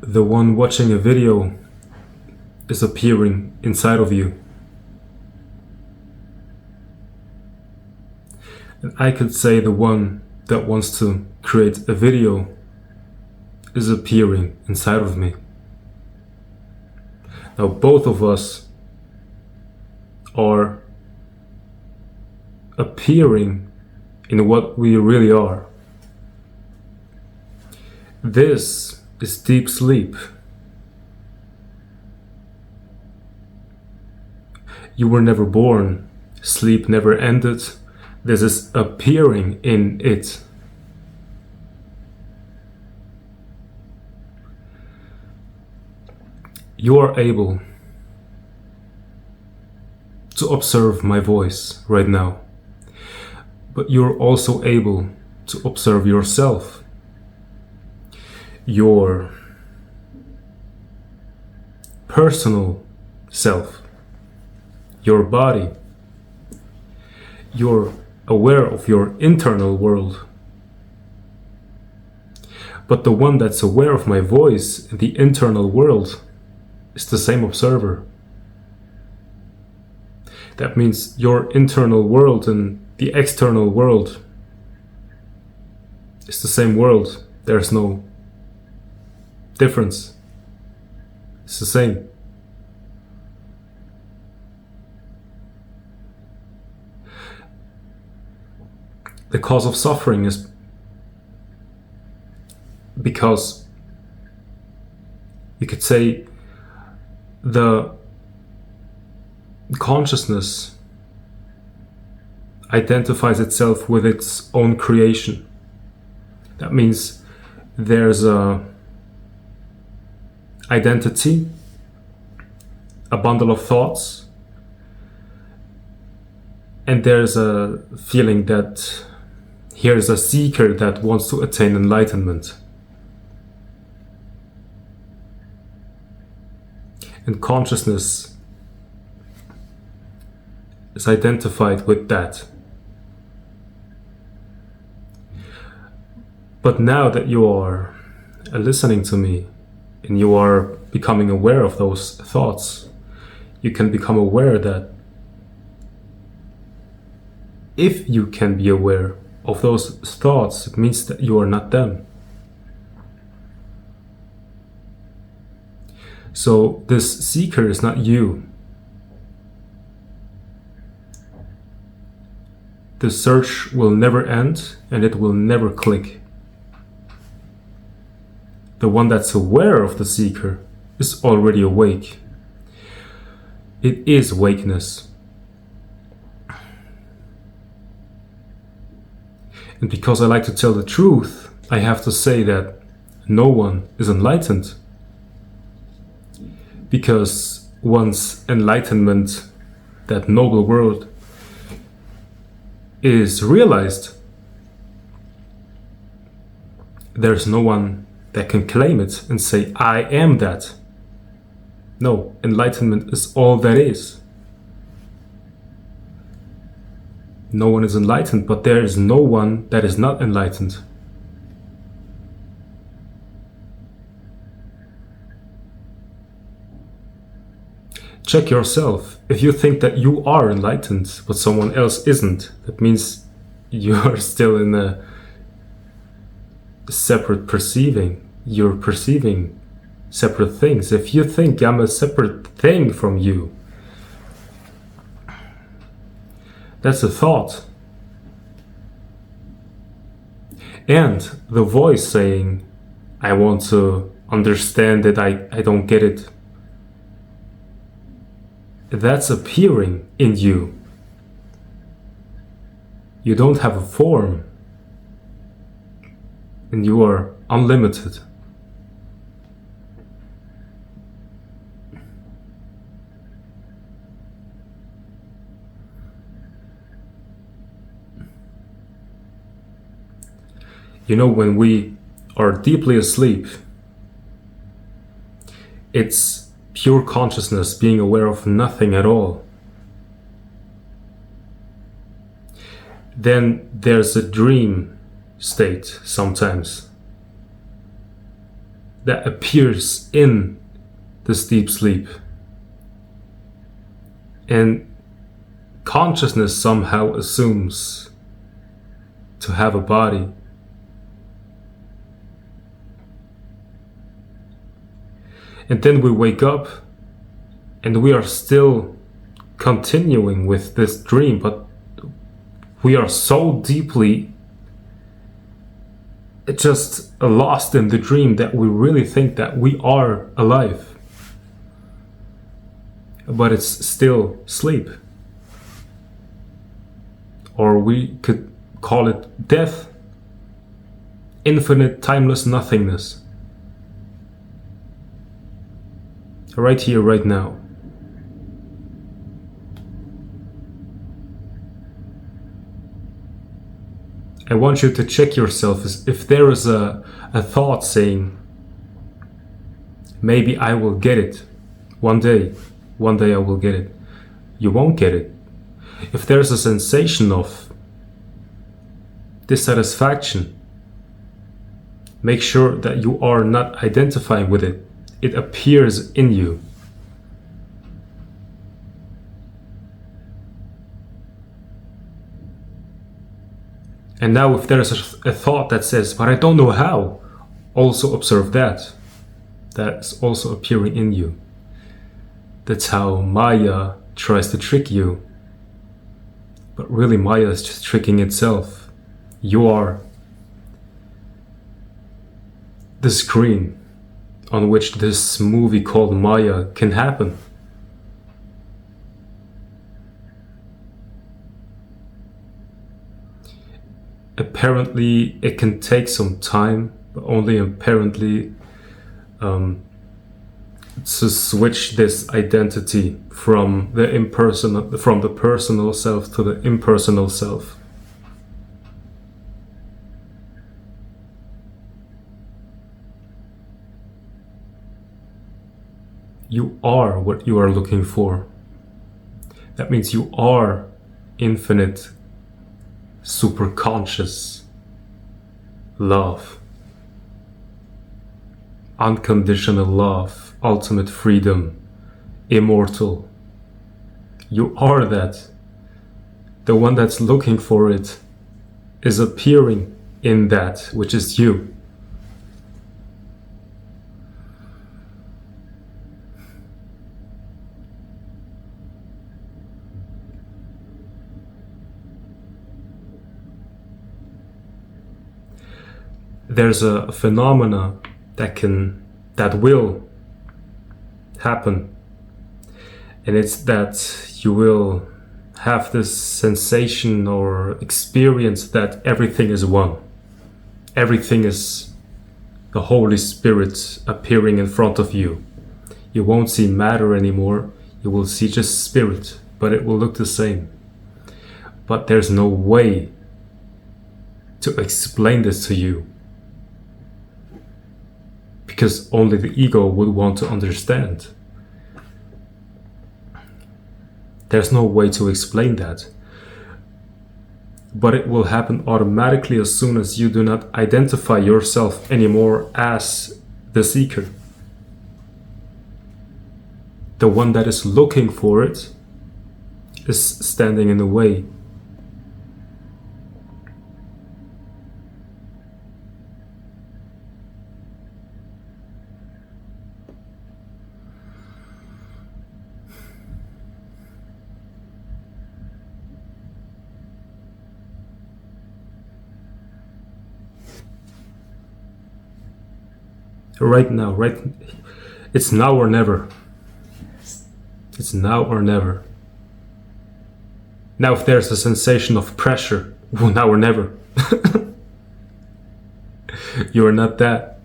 The one watching a video is appearing inside of you. And I could say the one that wants to create a video is appearing inside of me. Now both of us are appearing in what we really are. This is deep sleep. You were never born. Sleep never ended. This is appearing in it. You are able to observe my voice right now, but you're also able to observe yourself, your personal self, your body. You're aware of your internal world. But the one that's aware of my voice, the internal world, is the same observer. That means your internal world and the external world is the same world. There's no difference. It's the same. The cause of suffering is because, you could say, the consciousness identifies itself with its own creation. That means there's a identity, a bundle of thoughts, and there's a feeling that here's a seeker that wants to attain enlightenment. And consciousness is identified with that. But now that you are listening to me and you are becoming aware of those thoughts, you can become aware that if you can be aware of those thoughts, it means that you are not them. So this seeker is not you. The search will never end and it will never click. The one that's aware of the seeker is already awake. It is awakeness. And because I like to tell the truth, I have to say that no one is enlightened. Because once enlightenment, that noble word, is realized, there's no one that can claim it and say, I am that. No, enlightenment is all that is. No one is enlightened, but there is no one that is not enlightened. Check yourself. If you think that you are enlightened, but someone else isn't, that means you are still in a separate perceiving. You're perceiving separate things. If you think I'm a separate thing from you, that's a thought. And the voice saying, I want to understand it, I don't get it, that's appearing in you. You don't have a form, and you are unlimited. You know, when we are deeply asleep, it's pure consciousness being aware of nothing at all. Then there's a dream state sometimes. that appears in this deep sleep. And consciousness somehow assumes to have a body. And then we wake up and we are still continuing with this dream, but we are so deeply just lost in the dream that we really think that we are alive. But it's still sleep. Or we could call it death, infinite, timeless nothingness. Right here, right now. I want you to check yourself if there is a thought saying, maybe I will get it one day I will get it. You won't get it. If there's a sensation of dissatisfaction, make sure that you are not identifying with it. It appears in you. And now if there's a thought that says, but I don't know how, also observe that. That's also appearing in you. That's how Maya tries to trick you. But really Maya is just tricking itself. You are the screen on which this movie called Maya can happen. Apparently it can take some time, but only apparently, to switch this identity from the personal self to the impersonal self. You are what you are looking for. That means you are infinite, superconscious love, unconditional love, ultimate freedom, immortal. You are that. The one that's looking for it is appearing in that, which is you. There's a phenomena that will happen, and it's that you will have this sensation or experience that everything is one. Everything is the Holy Spirit appearing in front of you. You won't see matter anymore, you will see just spirit, but it will look the same. But there's no way to explain this to you, because only the ego would want to understand. There's no way to explain that. But it will happen automatically as soon as you do not identify yourself anymore as the seeker. The one that is looking for it is standing in the way. Right now, it's now or never. It's now or never. Now if there's a sensation of pressure, well, now or never. You are not that.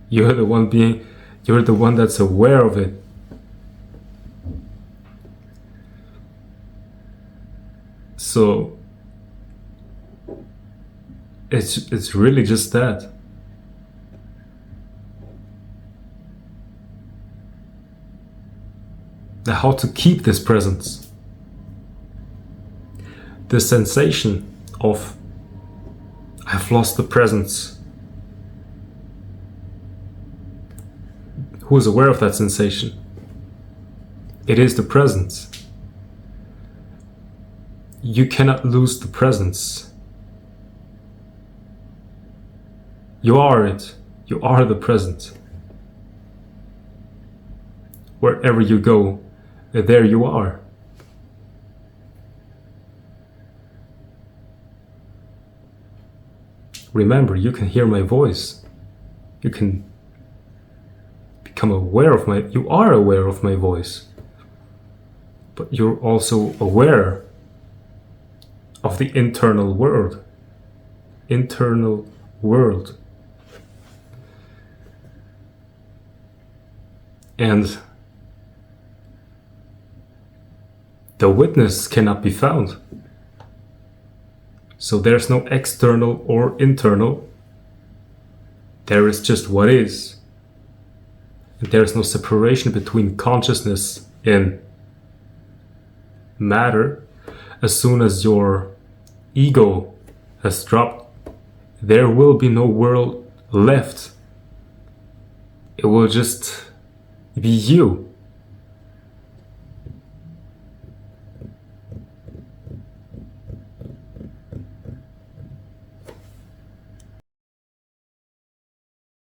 You're the one that's aware of it. So it's really just that. Now, how to keep this presence? The sensation of I've lost the presence. who is aware of that sensation. It is the presence. You cannot lose the presence. You are it. You are the present. Wherever you go, there you are. Remember, you can hear my voice. You can become aware of you are aware of my voice. But you're also aware of the internal world. Internal world. And the witness cannot be found. So there's no external or internal. There is just what is. And there is no separation between consciousness and matter. As soon as your ego has dropped, there will be no world left. It will just be you.